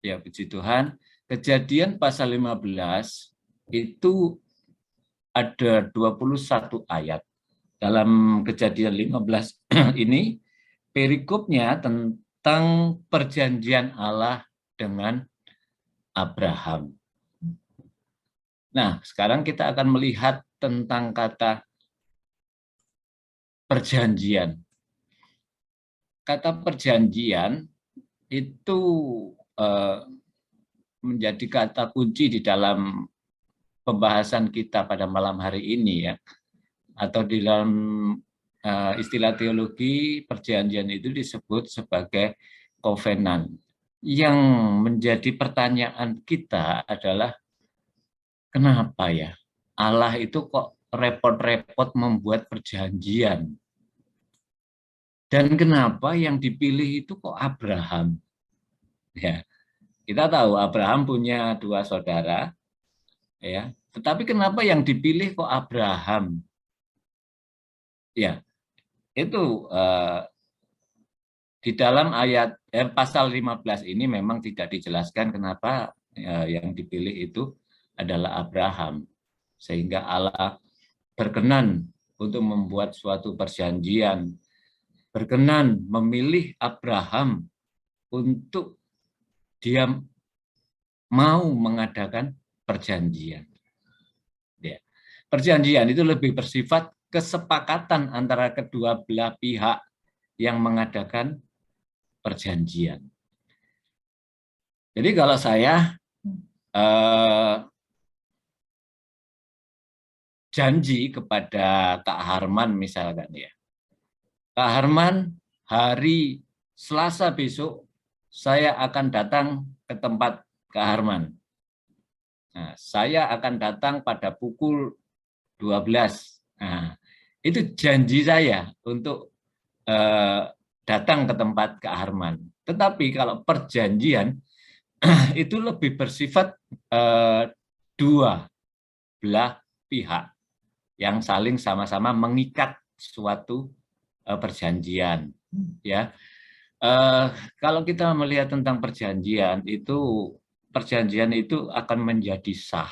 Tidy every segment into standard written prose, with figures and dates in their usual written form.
Ya, puji Tuhan. Kejadian pasal 15 itu ada 21 ayat. Dalam Kejadian 15 ini perikopnya tentang perjanjian Allah dengan Abraham. Nah, sekarang kita akan melihat tentang kata perjanjian. Kata perjanjian itu menjadi kata kunci di dalam pembahasan kita pada malam hari ini, ya. Atau di dalam istilah teologi, perjanjian itu disebut sebagai covenant. Yang menjadi pertanyaan kita adalah, kenapa ya Allah itu kok repot-repot membuat perjanjian? Dan kenapa yang dipilih itu kok Abraham? Ya, kita tahu Abraham punya 2 saudara, ya. Tetapi kenapa yang dipilih kok Abraham? Ya, itu di dalam ayat pasal 15 ini memang tidak dijelaskan kenapa yang dipilih itu adalah Abraham. Sehingga Allah berkenan untuk membuat suatu perjanjian, berkenan memilih Abraham untuk dia mau mengadakan perjanjian. Ya. Perjanjian itu lebih bersifat kesepakatan antara kedua belah pihak yang mengadakan perjanjian. Jadi kalau saya janji kepada Kak Harman misalkan, ya, Kak Harman, hari Selasa besok saya akan datang ke tempat Kak Harman. Nah, saya akan datang pada pukul 12. Nah, itu janji saya untuk datang ke tempat Kak Harman. Tetapi kalau perjanjian itu lebih bersifat dua belah pihak yang saling sama-sama mengikat suatu perjanjian, ya. Kalau kita melihat tentang perjanjian itu akan menjadi sah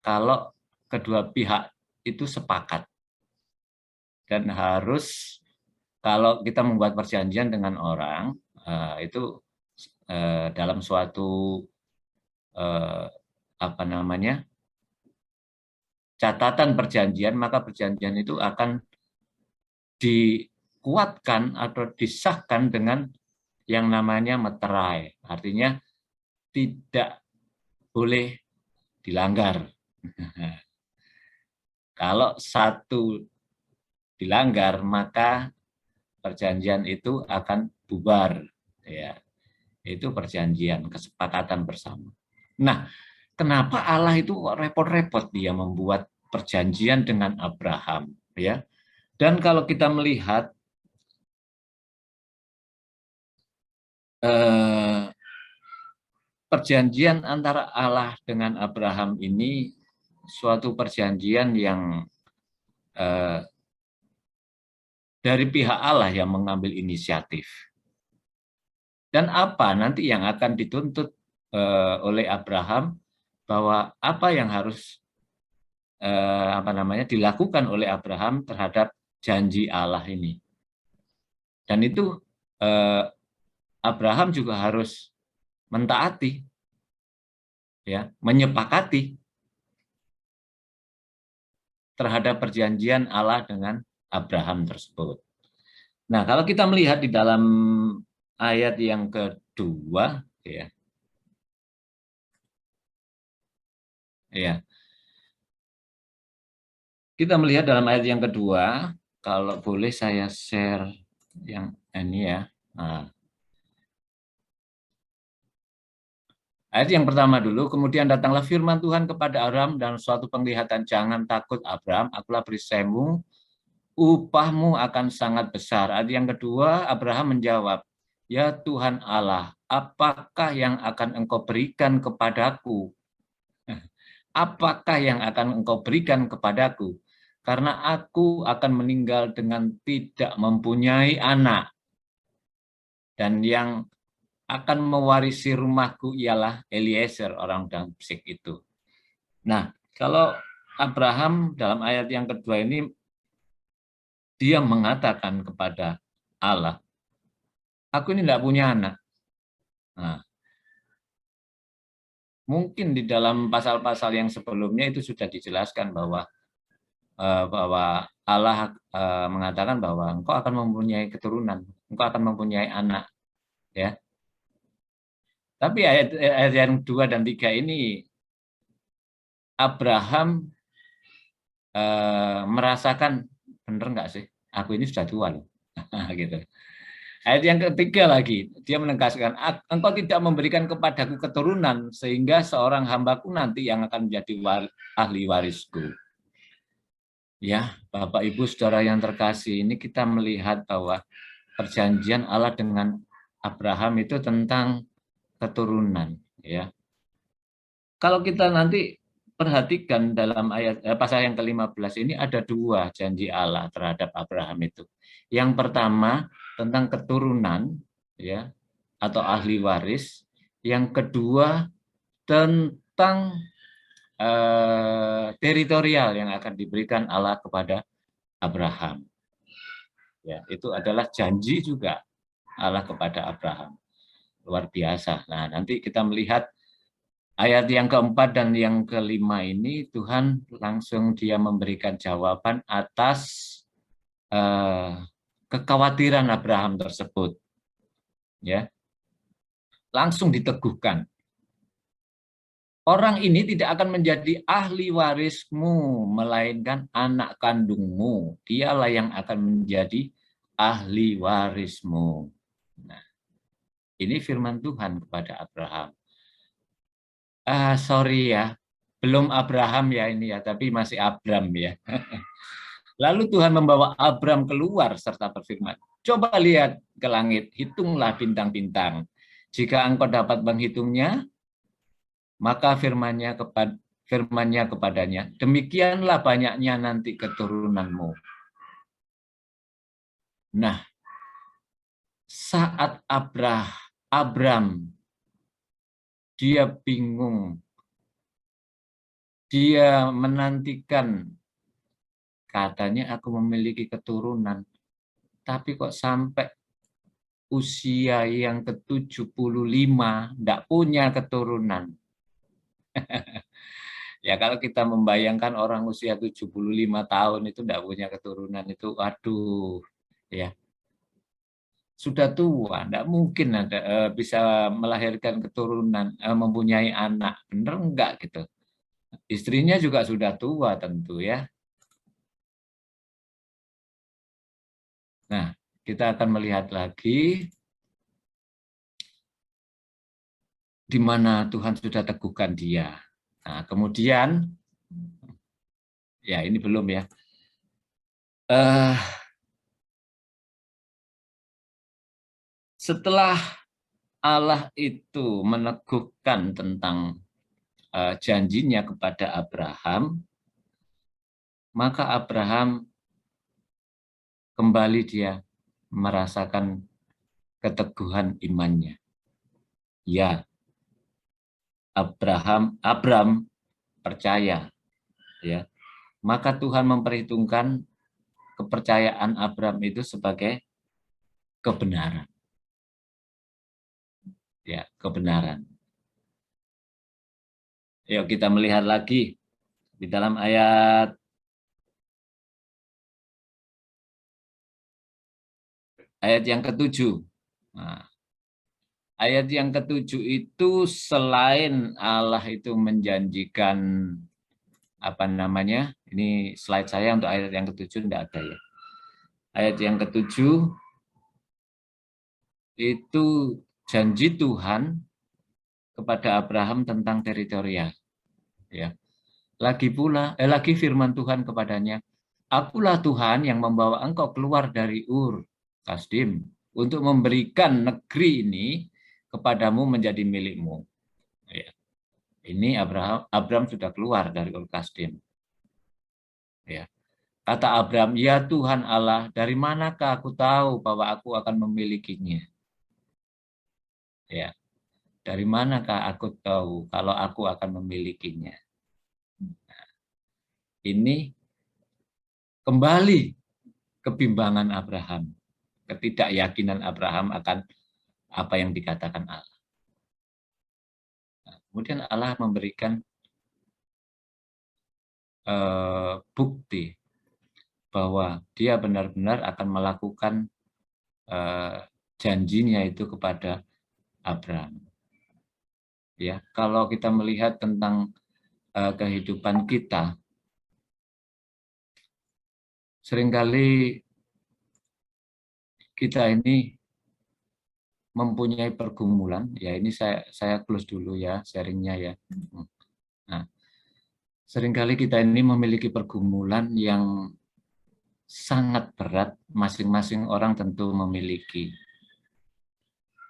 kalau kedua pihak itu sepakat. Dan harus, kalau kita membuat perjanjian dengan orang, itu dalam suatu catatan perjanjian, maka perjanjian itu akan dikuatkan atau disahkan dengan yang namanya meterai. Artinya tidak boleh dilanggar. Kalau satu dilanggar, maka perjanjian itu akan bubar, ya. Itu perjanjian, kesepakatan bersama. Nah, kenapa Allah itu repot-repot dia membuat perjanjian dengan Abraham, ya? Dan kalau kita melihat perjanjian antara Allah dengan Abraham ini suatu perjanjian yang dari pihak Allah yang mengambil inisiatif. Dan apa nanti yang akan dituntut oleh Abraham, bahwa apa yang harus dilakukan oleh Abraham terhadap janji Allah ini. Dan itu Abraham juga harus mentaati, ya, menyepakati terhadap perjanjian Allah dengan Abraham tersebut. Nah, kalau kita melihat di dalam ayat yang kedua, ya, kita melihat dalam ayat yang kedua, kalau boleh saya share yang ini, ya. Nah, ayat yang pertama dulu, kemudian datanglah firman Tuhan kepada Abraham dalam suatu penglihatan, jangan takut Abraham, akulah perisaimu, upahmu akan sangat besar. Ayat yang kedua, Abraham menjawab, ya Tuhan Allah, apakah yang akan engkau berikan kepadaku? Apakah yang akan engkau berikan kepadaku? Karena aku akan meninggal dengan tidak mempunyai anak. Dan yang akan mewarisi rumahku ialah Eliezer orang Damsyik itu. Nah, kalau Abraham dalam ayat yang kedua ini dia mengatakan kepada Allah, aku ini tidak punya anak. Nah, mungkin di dalam pasal-pasal yang sebelumnya itu sudah dijelaskan bahwa Allah mengatakan bahwa engkau akan mempunyai keturunan, engkau akan mempunyai anak, ya. Tapi ayat yang 2 dan 3 ini Abraham merasakan, benar nggak sih? Aku ini sudah tua loh. Gitu. Ayat yang ketiga lagi, dia menegaskan, engkau tidak memberikan kepadaku keturunan, sehingga seorang hambaku nanti yang akan menjadi ahli warisku. Ya, Bapak Ibu Saudara yang terkasih, ini kita melihat bahwa perjanjian Allah dengan Abraham itu tentang keturunan. Ya, kalau kita nanti perhatikan dalam ayat pasal yang ke-15 ini ada 2 janji Allah terhadap Abraham itu. Yang pertama tentang keturunan, ya, atau ahli waris. Yang kedua tentang teritorial yang akan diberikan Allah kepada Abraham. Ya, itu adalah janji juga Allah kepada Abraham. Luar biasa. Nah, nanti kita melihat ayat yang keempat dan yang kelima ini Tuhan langsung dia memberikan jawaban atas kekhawatiran Abraham tersebut. Ya, langsung diteguhkan. Orang ini tidak akan menjadi ahli warismu, melainkan anak kandungmu. Dialah yang akan menjadi ahli warismu. Nah, ini firman Tuhan kepada Abraham. Sorry ya, belum Abraham ya ini ya, tapi masih Abram ya. Lalu Tuhan membawa Abram keluar serta berfirman, coba lihat ke langit, hitunglah bintang-bintang. Jika engkau dapat menghitungnya, maka firmannya kepadanya, demikianlah banyaknya nanti keturunanmu. Nah, saat Abram dia bingung, dia menantikan, katanya aku memiliki keturunan, tapi kok sampai usia yang ke-75 tidak punya keturunan. Ya kalau kita membayangkan orang usia 75 tahun itu tidak punya keturunan itu, aduh, ya sudah tua, tidak mungkin ada bisa melahirkan keturunan, mempunyai anak, benar enggak gitu. Istrinya juga sudah tua tentu ya. Nah, kita akan melihat lagi di mana Tuhan sudah teguhkan dia. Nah, kemudian, ya ini belum ya. Setelah Allah itu meneguhkan tentang janjinya kepada Abraham, maka Abraham kembali dia merasakan keteguhan imannya. Ya, Abram percaya, ya. Maka Tuhan memperhitungkan kepercayaan Abram itu sebagai kebenaran. Ya, kebenaran. Yuk kita melihat lagi di dalam ayat yang ke-7. Nah, ayat yang ke-7 itu selain Allah itu menjanjikan apa namanya? Ini slide saya untuk ayat yang ke-7 tidak ada ya. Ayat yang ke-7 itu janji Tuhan kepada Abraham tentang teritorial, ya. Lagi firman Tuhan kepadanya, akulah Tuhan yang membawa engkau keluar dari Ur Kasdim untuk memberikan negeri ini kepadamu menjadi milikmu. Ya. Ini Abraham sudah keluar dari Ur Kasdim. Ya. Kata Abraham, ya Tuhan Allah, dari manakah aku tahu bahwa aku akan memilikinya? Ya, dari manakah aku tahu kalau aku akan memilikinya? Ini kembali kebimbangan Abraham, ketidakyakinan Abraham akan apa yang dikatakan Allah. Kemudian Allah memberikan bukti bahwa dia benar-benar akan melakukan janjinya itu kepada Abraham. Ya, kalau kita melihat tentang kehidupan kita, seringkali kita ini mempunyai pergumulan. Ya, ini saya close dulu ya sharingnya ya. Nah, seringkali kita ini memiliki pergumulan yang sangat berat, masing-masing orang tentu memiliki.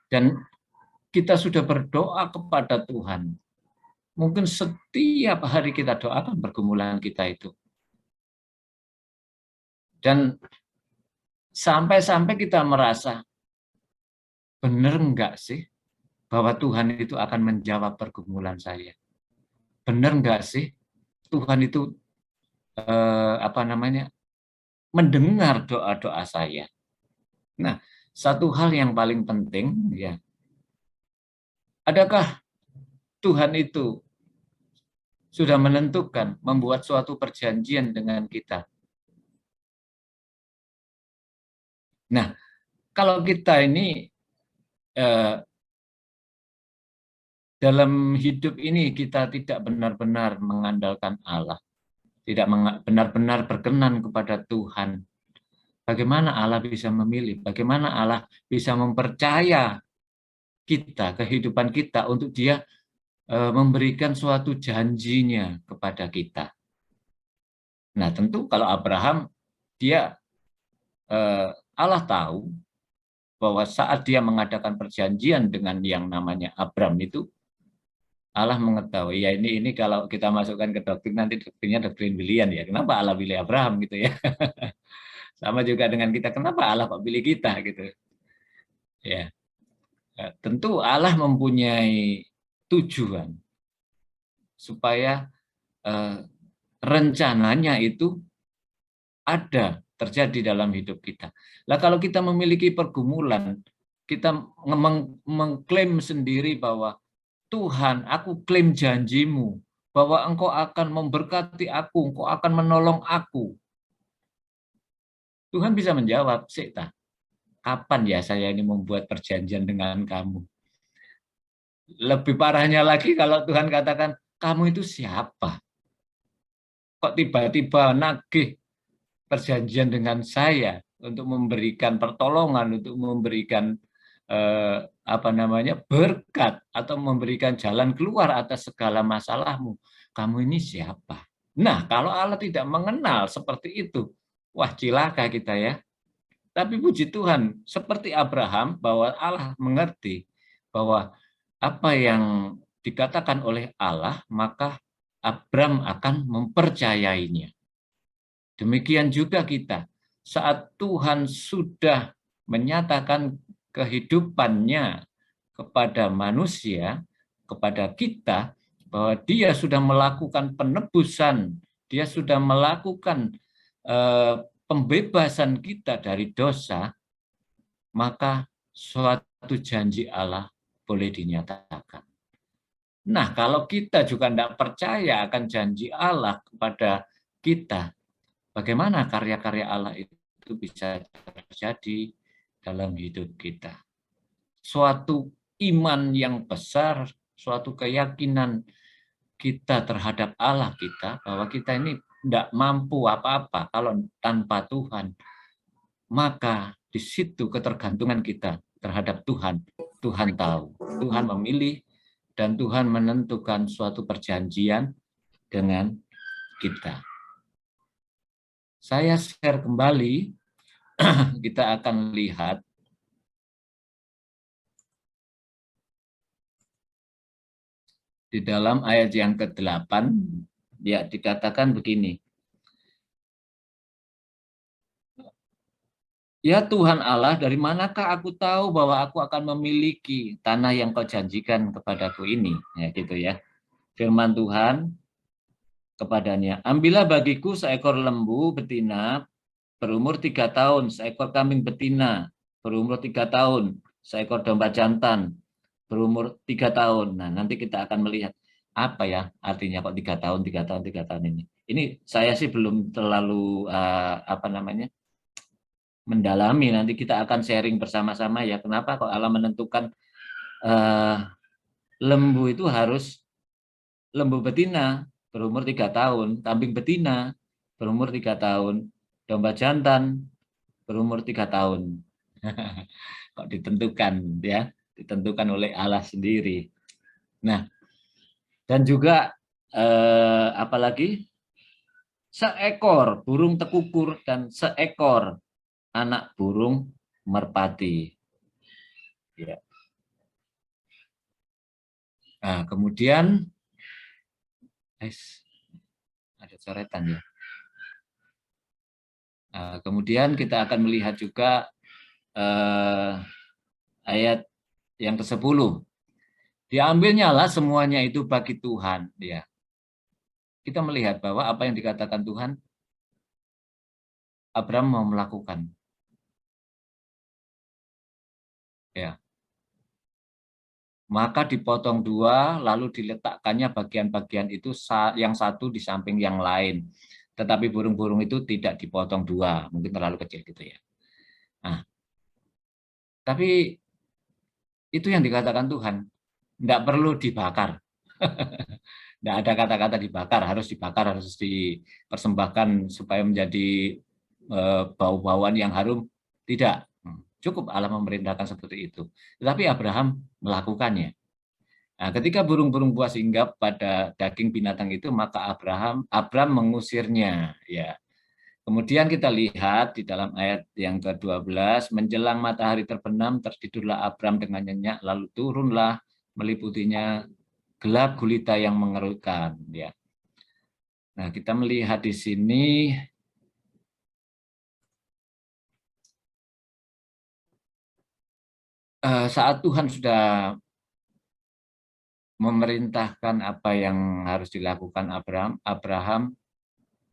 Dan kita sudah berdoa kepada Tuhan. Mungkin setiap hari kita doakan pergumulan kita itu. Dan sampai-sampai kita merasa, benar enggak sih bahwa Tuhan itu akan menjawab pergumulan saya? Benar enggak sih Tuhan itu mendengar doa-doa saya? Nah, satu hal yang paling penting ya, adakah Tuhan itu sudah menentukan membuat suatu perjanjian dengan kita? Nah, kalau kita ini dalam hidup ini kita tidak benar-benar mengandalkan Allah, tidak benar-benar berkenan kepada Tuhan, bagaimana Allah bisa memilih? Bagaimana Allah bisa mempercaya kita, kehidupan kita untuk Dia memberikan suatu janjinya kepada kita? Nah, tentu kalau Abraham, dia Allah tahu bahwa saat dia mengadakan perjanjian dengan yang namanya Abram itu, Allah mengetahui. Ya, ini kalau kita masukkan ke doktrin, nanti doktrinnya doktrin pilihan ya. Kenapa Allah pilih Abraham gitu ya? Sama juga dengan kita, kenapa Allah kok pilih kita gitu? Ya, tentu Allah mempunyai tujuan supaya rencananya itu ada terjadi dalam hidup kita. Lah kalau kita memiliki pergumulan, kita mengklaim sendiri bahwa Tuhan, aku klaim janjimu bahwa engkau akan memberkati aku, engkau akan menolong aku. Tuhan bisa menjawab, Sita, kapan ya saya ini membuat perjanjian dengan kamu? Lebih parahnya lagi kalau Tuhan katakan, kamu itu siapa? Kok tiba-tiba nagih perjanjian dengan saya untuk memberikan pertolongan, untuk memberikan berkat atau memberikan jalan keluar atas segala masalahmu. Kamu ini siapa? Nah, kalau Allah tidak mengenal seperti itu, wah cilaka kita ya. Tapi puji Tuhan, seperti Abraham, bahwa Allah mengerti bahwa apa yang dikatakan oleh Allah, maka Abraham akan mempercayainya. Demikian juga kita, saat Tuhan sudah menyatakan kehidupannya kepada manusia, kepada kita, bahwa dia sudah melakukan penebusan, dia sudah melakukan pembebasan kita dari dosa, maka suatu janji Allah boleh dinyatakan. Nah, kalau kita juga tidak percaya akan janji Allah kepada kita, bagaimana karya-karya Allah itu bisa terjadi dalam hidup kita? Suatu iman yang besar, suatu keyakinan kita terhadap Allah kita, bahwa kita ini tidak mampu apa-apa kalau tanpa Tuhan. Maka di situ ketergantungan kita terhadap Tuhan. Tuhan tahu, Tuhan memilih, dan Tuhan menentukan suatu perjanjian dengan kita. Saya share kembali, kita akan lihat di dalam ayat yang ke-8, ya dikatakan begini. Ya Tuhan Allah, dari manakah aku tahu bahwa aku akan memiliki tanah yang kau janjikan kepadaku ini? Ya gitu ya. Firman Tuhan kepadanya, ambillah bagiku seekor lembu betina berumur 3 tahun, seekor kambing betina berumur 3 tahun, seekor domba jantan berumur 3 tahun. Nah, nanti kita akan melihat apa ya artinya kok 3 tahun, 3 tahun, 3 tahun ini. Ini saya sih belum terlalu apa namanya mendalami. Nanti kita akan sharing bersama-sama ya. Kenapa kok Allah menentukan uh, lembu itu harus lembu betina berumur 3 tahun, kambing betina berumur 3 tahun, domba jantan berumur 3 tahun. Kok ditentukan ya, ditentukan oleh Allah sendiri. Nah, dan juga apalagi seekor burung tekukur dan seekor anak burung merpati. Ya. Nah, kemudian ada coretan ya. Nah, kemudian kita akan melihat juga ayat yang ke-10. Diambilnyalah semuanya itu bagi Tuhan. Ya. Kita melihat bahwa apa yang dikatakan Tuhan, Abraham mau melakukan. Ya. Maka dipotong dua, lalu diletakkannya bagian-bagian itu yang satu di samping yang lain. Tetapi burung-burung itu tidak dipotong dua, mungkin terlalu kecil gitu ya. Nah, tapi itu yang dikatakan Tuhan, tidak perlu dibakar. Tidak ada kata-kata dibakar, harus dipersembahkan supaya menjadi bau-bauan yang harum. Tidak, cukup Allah memerintahkan seperti itu. Tetapi Abraham melakukannya. Nah, ketika burung-burung buas hinggap pada daging binatang itu, maka Abraham mengusirnya. Ya. Kemudian kita lihat di dalam ayat yang ke-12, menjelang matahari terbenam, tertidurlah Abraham dengan nyenyak, lalu turunlah meliputinya gelap gulita yang mengerutkan. Ya. Nah, kita melihat di sini saat Tuhan sudah memerintahkan apa yang harus dilakukan Abraham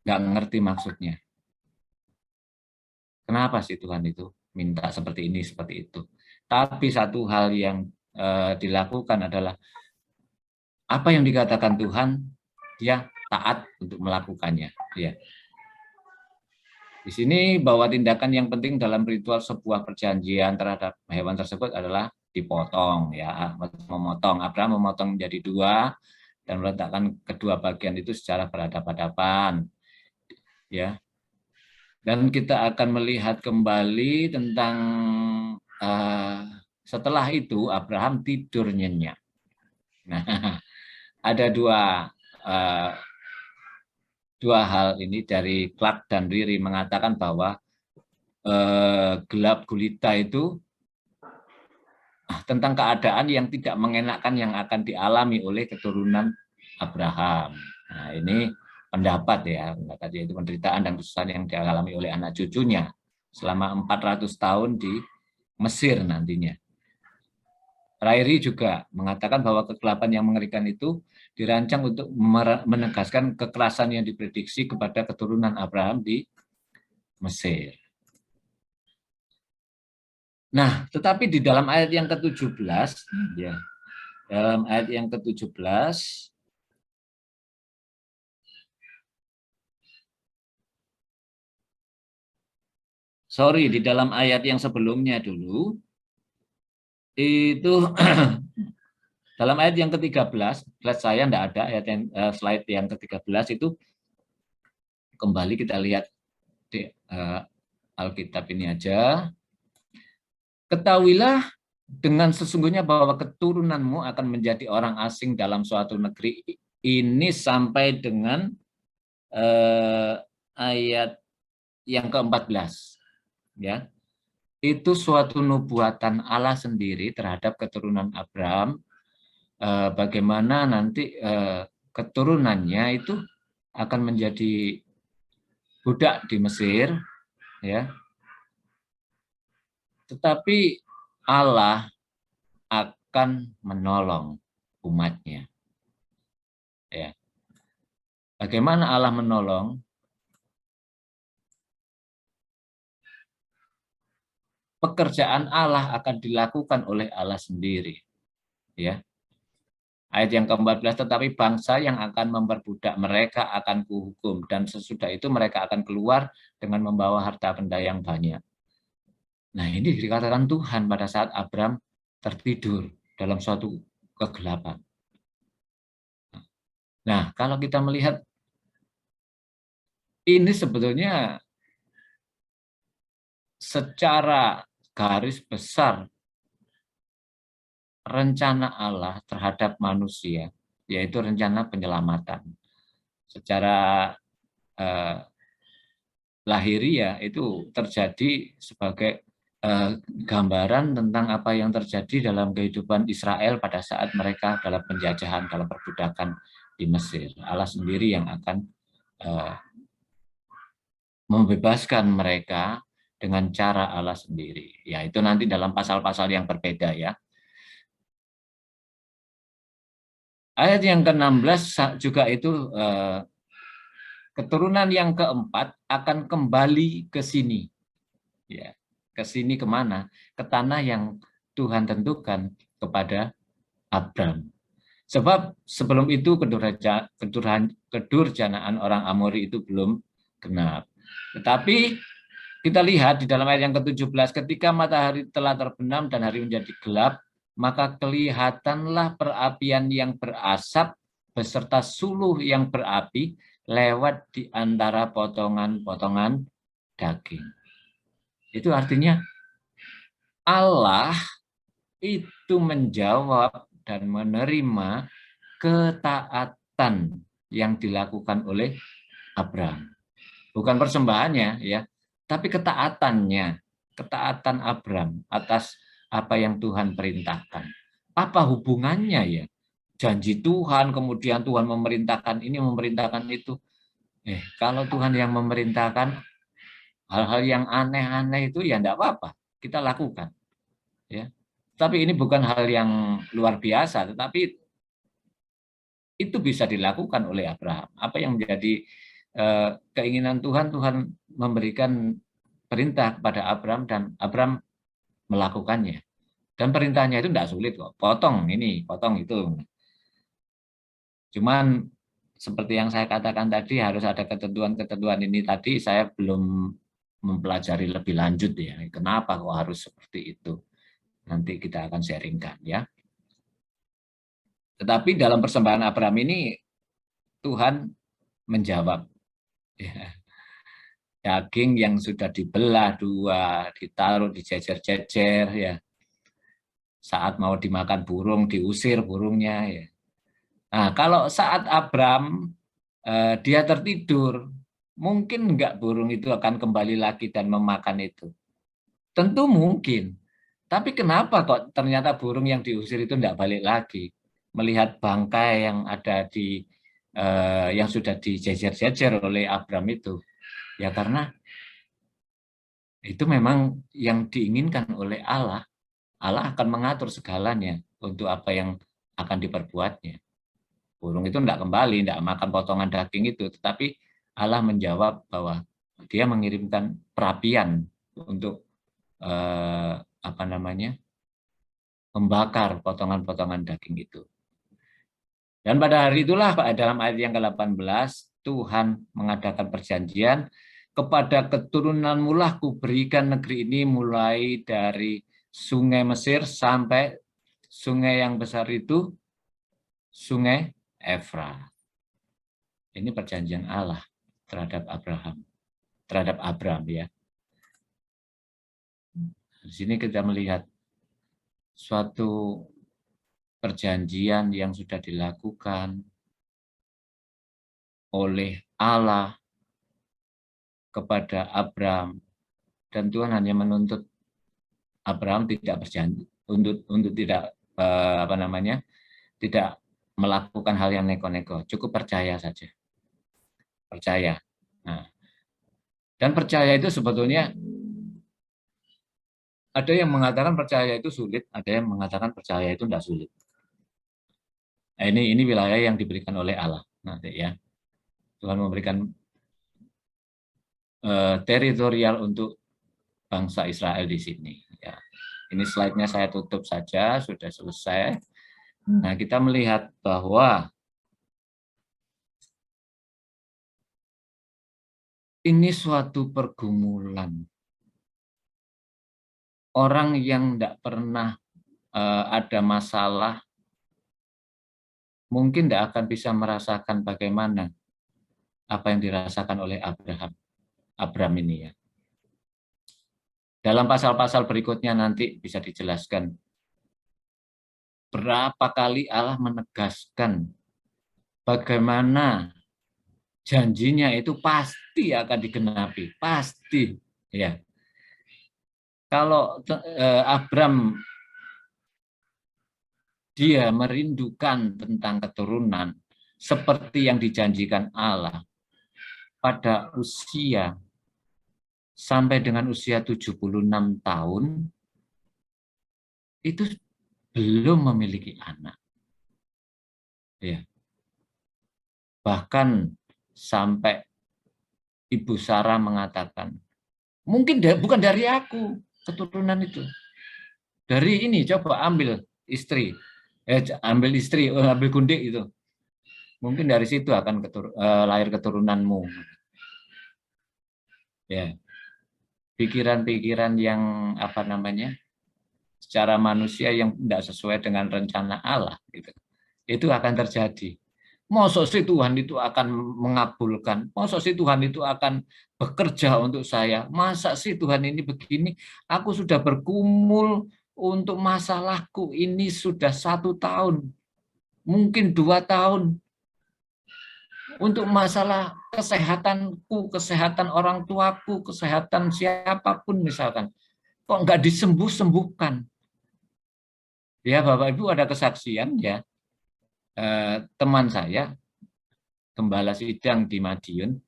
nggak ngerti maksudnya. Kenapa sih Tuhan itu minta seperti ini, seperti itu. Tapi satu hal yang dilakukan adalah apa yang dikatakan Tuhan, dia taat untuk melakukannya. Ya. Di sini bahwa tindakan yang penting dalam ritual sebuah perjanjian terhadap hewan tersebut adalah dipotong, ya, memotong. Abraham memotong menjadi dua dan meletakkan kedua bagian itu secara berhadapan-hadapan, ya. Dan kita akan melihat kembali tentang setelah itu Abraham tidur nyenyak. Nah, ada dua hal ini dari Clark dan Riri mengatakan bahwa gelap gulita itu tentang keadaan yang tidak mengenakan yang akan dialami oleh keturunan Abraham. Nah, ini pendapat ya, tadi itu penderitaan dan kesusahan yang dialami oleh anak cucunya selama 400 tahun di Mesir nantinya. Rairi juga mengatakan bahwa kegelapan yang mengerikan itu dirancang untuk menegaskan kekerasan yang diprediksi kepada keturunan Abraham di Mesir. Nah, tetapi di dalam ayat yang ke-17, ya, dalam ayat yang ke-17, di dalam ayat yang sebelumnya dulu, itu dalam ayat yang ke-13, slide saya tidak ada, slide yang ke-13 itu kembali kita lihat di Alkitab ini aja. Ketahuilah dengan sesungguhnya bahwa keturunanmu akan menjadi orang asing dalam suatu negeri ini sampai dengan ayat yang ke-14. Ya. Itu suatu nubuatan Allah sendiri terhadap keturunan Abraham, bagaimana nanti keturunannya itu akan menjadi budak di Mesir, ya, Tetapi Allah akan menolong umatnya. Ya. Bagaimana Allah menolong? Pekerjaan Allah akan dilakukan oleh Allah sendiri. Ya. Ayat yang ke-14, tetapi bangsa yang akan memperbudak mereka akan kuhukum, dan sesudah itu mereka akan keluar dengan membawa harta benda yang banyak. Nah, ini dikatakan Tuhan pada saat Abram tertidur dalam suatu kegelapan. Nah, kalau kita melihat ini sebetulnya secara garis besar rencana Allah terhadap manusia, yaitu rencana penyelamatan. Secara lahiriah itu terjadi sebagai gambaran tentang apa yang terjadi dalam kehidupan Israel pada saat mereka dalam penjajahan, dalam perbudakan di Mesir. Allah sendiri yang akan membebaskan mereka dengan cara Allah sendiri. Ya, itu nanti dalam pasal-pasal yang berbeda ya. Ayat yang ke-16 juga itu keturunan yang keempat akan kembali ke sini. Ya, ke sini kemana? Ke tanah yang Tuhan tentukan kepada Abram. Sebab sebelum itu kedurjanaan orang Amori itu belum genap. Tetapi kita lihat di dalam ayat yang ke-17, ketika matahari telah terbenam dan hari menjadi gelap, maka kelihatanlah perapian yang berasap beserta suluh yang berapi lewat di antara potongan-potongan daging. Itu artinya Allah itu menjawab dan menerima ketaatan yang dilakukan oleh Abraham. Bukan persembahannya ya, tapi ketaatan Abraham atas apa yang Tuhan perintahkan. Apa hubungannya ya? Janji Tuhan, kemudian Tuhan memerintahkan ini, memerintahkan itu. Kalau Tuhan yang memerintahkan hal-hal yang aneh-aneh itu ya enggak apa-apa, kita lakukan. Ya. Tapi ini bukan hal yang luar biasa, tetapi itu bisa dilakukan oleh Abraham. Apa yang menjadi keinginan Tuhan, Tuhan memberikan perintah kepada Abraham dan Abraham melakukannya. Dan perintahnya itu tidak sulit kok. Potong ini, potong itu. Cuman seperti yang saya katakan tadi harus ada ketentuan-ketentuan ini tadi saya belum mempelajari lebih lanjut ya. Kenapa kok harus seperti itu? Nanti kita akan sharingkan ya. Tetapi dalam persembahan Abraham ini Tuhan menjawab. Ya. Daging yang sudah dibelah dua, ditaruh, dijejer-jejer ya. Saat mau dimakan burung, diusir burungnya ya. Nah, kalau saat Abraham dia tertidur, mungkin enggak burung itu akan kembali lagi dan memakan itu? Tentu mungkin. Tapi kenapa kok ternyata burung yang diusir itu enggak balik lagi? Melihat bangkai yang ada di yang sudah dijejer-jejer oleh Abraham itu. Ya karena itu memang yang diinginkan oleh Allah. Allah akan mengatur segalanya untuk apa yang akan diperbuatnya. Burung itu tidak kembali, tidak makan potongan daging itu, tetapi Allah menjawab bahwa dia mengirimkan perapian untuk membakar potongan-potongan daging itu. Dan pada hari itulah dalam ayat yang ke-18 Tuhan mengadakan perjanjian, kepada keturunanmu lah kuberikan negeri ini mulai dari sungai Mesir sampai sungai yang besar itu sungai Efrat. Ini perjanjian Allah terhadap Abraham ya. Di sini kita melihat suatu perjanjian yang sudah dilakukan oleh Allah kepada Abraham, dan Tuhan hanya menuntut Abraham tidak berjanji untuk tidak tidak melakukan hal yang neko-neko, cukup percaya saja. Percaya. Nah, dan percaya itu sebetulnya Ada yang mengatakan percaya itu sulit, ada yang mengatakan percaya itu tidak sulit. Nah, ini wilayah yang diberikan oleh Allah nanti ya. Tuhan memberikan teritorial untuk bangsa Israel di sini. Ya. Ini slide-nya saya tutup saja, sudah selesai. Nah, kita melihat bahwa ini suatu pergumulan. Orang yang tidak pernah ada masalah, mungkin tidak akan bisa merasakan bagaimana apa yang dirasakan oleh Abraham ini ya. Dalam pasal-pasal berikutnya nanti bisa dijelaskan berapa kali Allah menegaskan bagaimana janjinya itu pasti akan digenapi, pasti ya. Kalau Abraham dia merindukan tentang keturunan seperti yang dijanjikan Allah pada usia sampai dengan usia 76 tahun itu belum memiliki anak. Ya. Bahkan sampai Ibu Sarah mengatakan, mungkin bukan dari aku keturunan itu. Dari ini coba ambil istri, ambil gundik itu. Mungkin dari situ akan lahir keturunanmu. Ya, pikiran-pikiran yang apa namanya, secara manusia yang tidak sesuai dengan rencana Allah, gitu. Itu akan terjadi. Masa sih Tuhan itu akan mengabulkan? Masa sih Tuhan itu akan bekerja untuk saya? Masa sih Tuhan ini begini? Aku sudah bergumul untuk masalahku ini sudah 1 tahun, mungkin 2 tahun. Untuk masalah kesehatanku, kesehatan orang tuaku, kesehatan siapapun misalkan, kok nggak disembuh-sembuhkan? Ya Bapak Ibu ada kesaksian ya, teman saya gembala sidang di Madiun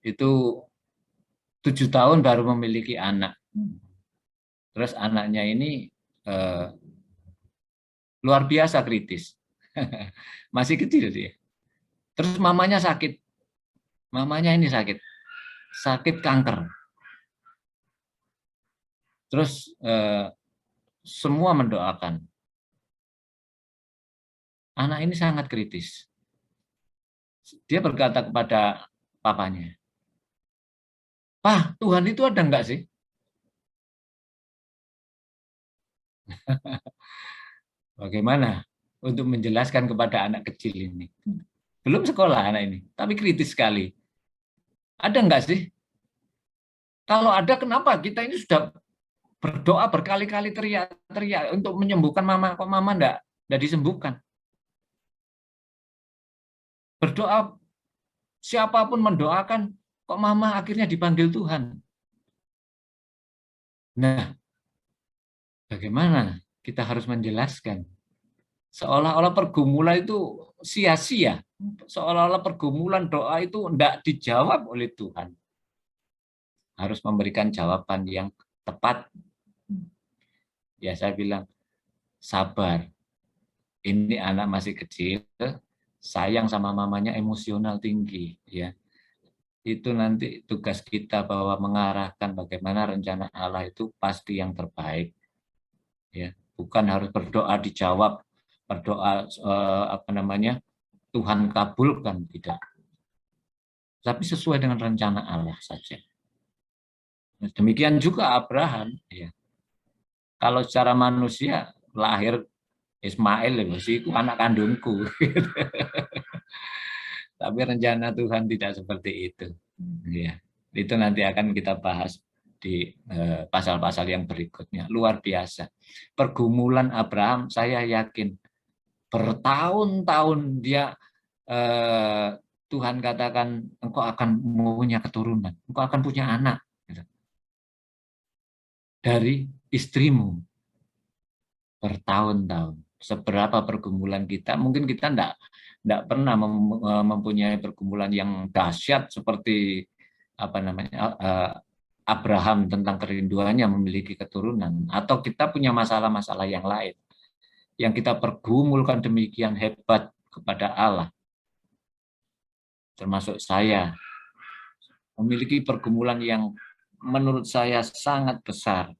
itu 7 tahun baru memiliki anak. Terus anaknya ini luar biasa kritis, masih kecil dia. Terus mamanya sakit, mamanya ini sakit kanker. Terus semua mendoakan. Anak ini sangat kritis. Dia berkata kepada papanya, "Pak, Tuhan itu ada enggak sih?" Bagaimana untuk menjelaskan kepada anak kecil ini? Belum sekolah anak ini, tapi kritis sekali. Ada enggak sih? Kalau ada, kenapa kita ini sudah berdoa berkali-kali teriak-teriak untuk menyembuhkan mama, kok mama enggak disembuhkan? Berdoa, siapapun mendoakan, kok mama akhirnya dipanggil Tuhan? Nah, bagaimana kita harus menjelaskan? Seolah-olah pergumulan itu sia-sia. Seolah-olah pergumulan doa itu tidak dijawab oleh Tuhan. Harus memberikan jawaban yang tepat. Ya saya bilang, sabar. Ini anak masih kecil, sayang sama mamanya, emosional tinggi. Ya, itu nanti tugas kita bahwa mengarahkan bagaimana rencana Allah itu pasti yang terbaik. Ya, bukan harus berdoa dijawab, berdoa apa namanya, Tuhan kabulkan, tidak. Tapi sesuai dengan rencana Allah saja. Demikian juga Abraham. Ya. Kalau secara manusia lahir Ismail, itu anak kandungku. Tapi rencana Tuhan tidak seperti itu. Ya. Itu nanti akan kita bahas di pasal-pasal yang berikutnya. Luar biasa. Pergumulan Abraham, saya yakin bertahun-tahun dia Tuhan katakan engkau akan punya keturunan, engkau akan punya anak dari istrimu. Bertahun-tahun. Seberapa pergumulan kita, mungkin kita enggak pernah mempunyai pergumulan yang dahsyat seperti apa namanya Abraham tentang kerinduannya memiliki keturunan, atau kita punya masalah-masalah yang lain yang kita pergumulkan demikian hebat kepada Allah, termasuk saya memiliki pergumulan yang menurut saya sangat besar,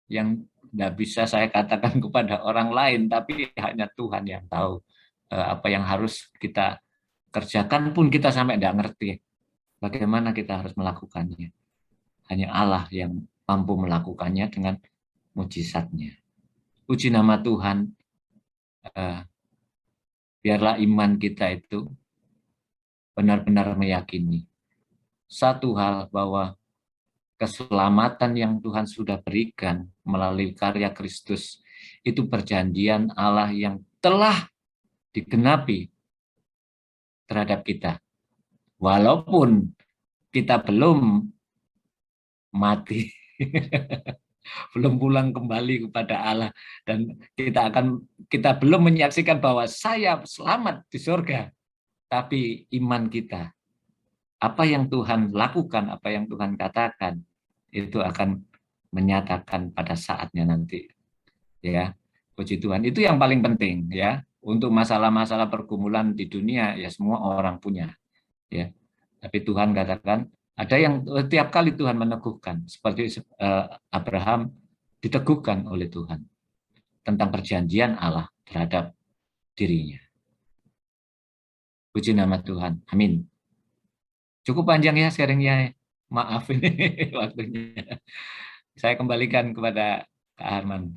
yang tidak bisa saya katakan kepada orang lain, tapi hanya Tuhan yang tahu apa yang harus kita kerjakan, pun kita sampai tidak ngerti bagaimana kita harus melakukannya. Hanya Allah yang mampu melakukannya dengan mujizatnya. Puji nama Tuhan, biarlah iman kita itu benar-benar meyakini satu hal, bahwa keselamatan yang Tuhan sudah berikan melalui karya Kristus itu perjanjian Allah yang telah digenapi terhadap kita. Walaupun kita belum mati, belum pulang kembali kepada Allah, dan kita belum menyaksikan bahwa saya selamat di surga, tapi iman kita, apa yang Tuhan lakukan, apa yang Tuhan katakan, itu akan menyatakan pada saatnya nanti. Ya, puji Tuhan. Itu yang paling penting ya. Untuk masalah-masalah pergumulan di dunia ya semua orang punya. Ya, tapi Tuhan katakan ada yang tiap kali Tuhan meneguhkan, seperti Abraham diteguhkan oleh Tuhan tentang perjanjian Allah terhadap dirinya. Puji nama Tuhan. Amin. Cukup panjang ya sharingnya. Maaf ini waktunya. Saya kembalikan kepada Kak Arman.